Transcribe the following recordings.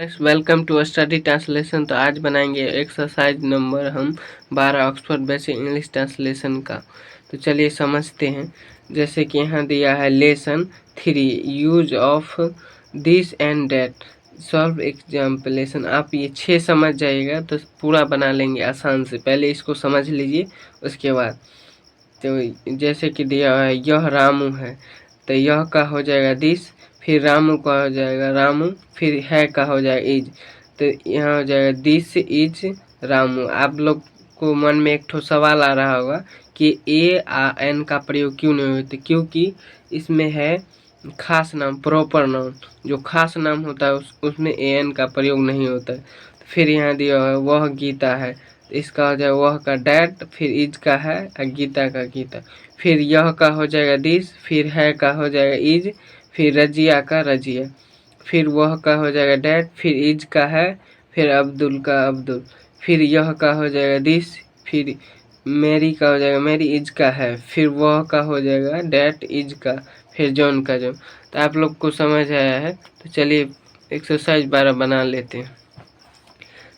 Welcome to study translation. तो आज बनाएंगे एक्सरसाइज नंबर हम 12 ऑक्सफोर्ड बेसिक इंग्लिश ट्रांसलेशन का। तो चलिए समझते हैं। जैसे कि यहाँ दिया है lesson 3 use of this and that solve एग्जाम्पलेशन। आप ये 6 समझ जाइएगा तो पूरा बना लेंगे आसान से। पहले इसको समझ लीजिए, उसके बाद तो जैसे कि दिया है यह रामू है, तो यह का हो जाएगा दिस, फिर रामू का हो जाएगा रामू, फिर है का हो जाएगा इज। तो यहाँ हो जाएगा दिस इज रामू। आप लोग को मन में एक ठो सवाल आ रहा होगा कि ए आ एन का प्रयोग क्यों नहीं होता, क्योंकि इसमें है खास नाम, प्रॉपर नाउन। जो खास नाम होता है उसमें ए एन का प्रयोग नहीं होता है। फिर यहाँ दिया है वह गीता है, तो इसका हो जाएगा वह का डैट, फिर इज का है और गीता का गीता। फिर यह का हो जाएगा दिस, फिर है का हो जाएगा इज, फिर रजिया का रजिया, फिर वह का हो जाएगा डैट, फिर इज का है, फिर अब्दुल का अब्दुल, फिर यह का हो जाएगा दिस, फिर मेरी का हो जाएगा मेरी, इज का है, फिर वह का हो जाएगा डैट इज का, फिर जॉन का जॉन। तो आप लोग को समझ आया है। तो चलिए एक्सरसाइज 12 बना लेते हैं।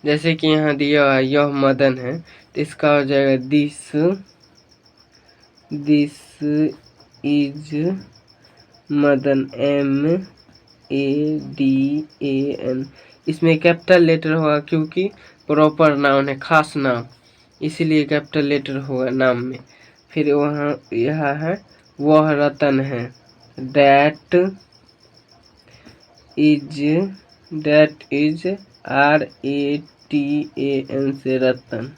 जैसे कि यहाँ दिया है यह मदन है, तो इसका हो जाएगा दिस इज मदन, MADAN। इसमें कैपिटल लेटर होगा क्योंकि प्रॉपर नाउन है, खास नाम, इसीलिए कैपिटल लेटर होगा नाम में। फिर वहाँ यह है वह रतन है, दैट इज RATAN से रतन।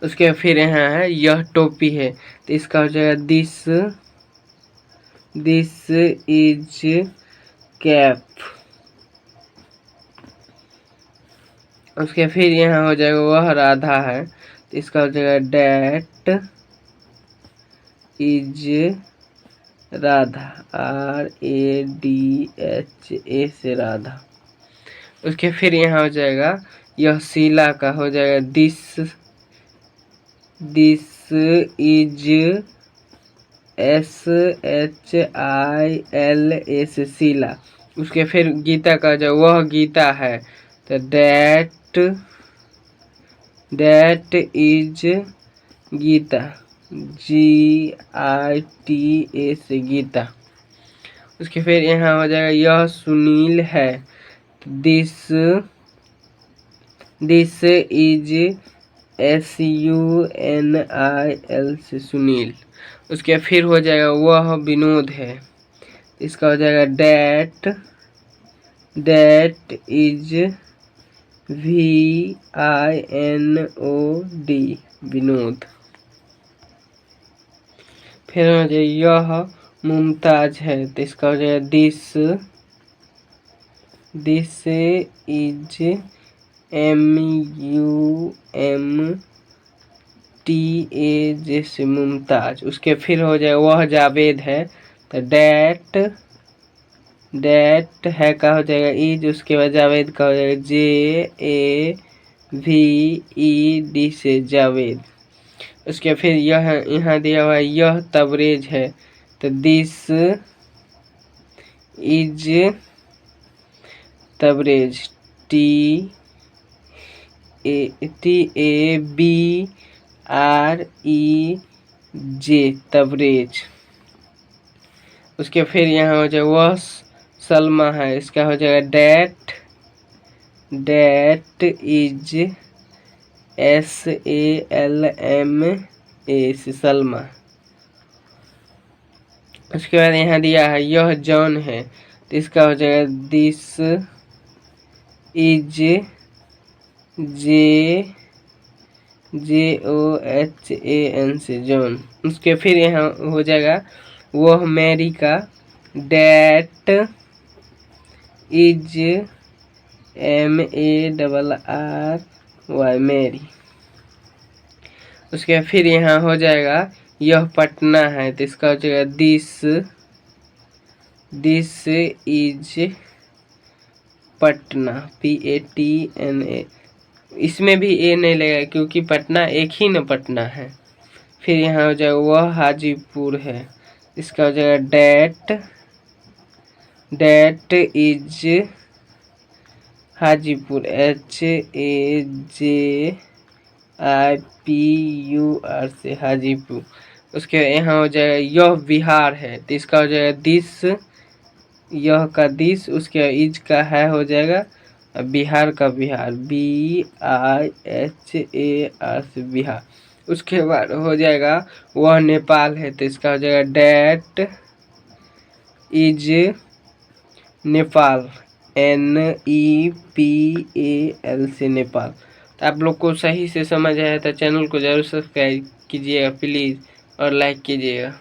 उसके फिर यहाँ है यह टोपी है, तो इसका हो जाएगा दिस इज कैप। उसके फिर यहाँ हो जाएगा वह राधा है, तो इसका हो जाएगा डैट इज राधा, RADHA से राधा। उसके फिर यहाँ हो जाएगा यह शीला का हो जाएगा दिस इज SHILA से शीला। उसके फिर गीता का जो वह गीता है, तो दैट इज गीता, GITA से गीता। उसके फिर यहाँ हो जाएगा यह सुनील है, दिस इज SUNIL से सुनील। उसके फिर हो जाएगा वह विनोद है, इसका हो जाएगा दैट इज VINOD विनोद। फिर हो जाएगा यह मुमताज है, तो इसका हो जाएगा दिस इज MUMTA जैसे मुमताज। उसके फिर हो जाएगा वह जावेद है, तो डैट है का हो जाएगा इज, उसके बाद जावेद का हो जाएगा JAVED से जावेद। उसके फिर यह यहाँ दिया हुआ है यह तबरेज है, तो this is Tabrez, TABREJ Tabrez. उसके फिर यहाँ हो जाएगा वह सलमा है, इसका हो जाएगा डैट इज SALMA से सलमा। उसके बाद यहाँ दिया है यह जॉन है, तो इसका हो जाएगा दिस इज JOHAN से जॉन। उसके फिर यहाँ हो जाएगा वह मैरी का, डैट इज MARRY मैरी। उसके फिर यहाँ हो जाएगा यह पटना है, तो इसका हो जाएगा दिस इज पटना, PATNA। इसमें भी ए नहीं लगेगा क्योंकि पटना एक ही न पटना है। फिर यहाँ हो जाएगा वह हाजीपुर है, इसका हो जाएगा डैट इज हाजीपुर HAJIPUR से हाजीपुर। उसके यहाँ हो जाएगा यह बिहार है, तो इसका हो जाएगा दिस, यह का दिस, उसके इज का है हो जाएगा बिहार का बिहार, BIHAR से बिहार। उसके बाद हो जाएगा वह नेपाल है, तो इसका हो जाएगा डैट इज नेपाल, NEPAL से नेपाल। तो आप लोग को सही से समझ आया तो चैनल को जरूर सब्सक्राइब कीजिएगा प्लीज़, और लाइक कीजिएगा।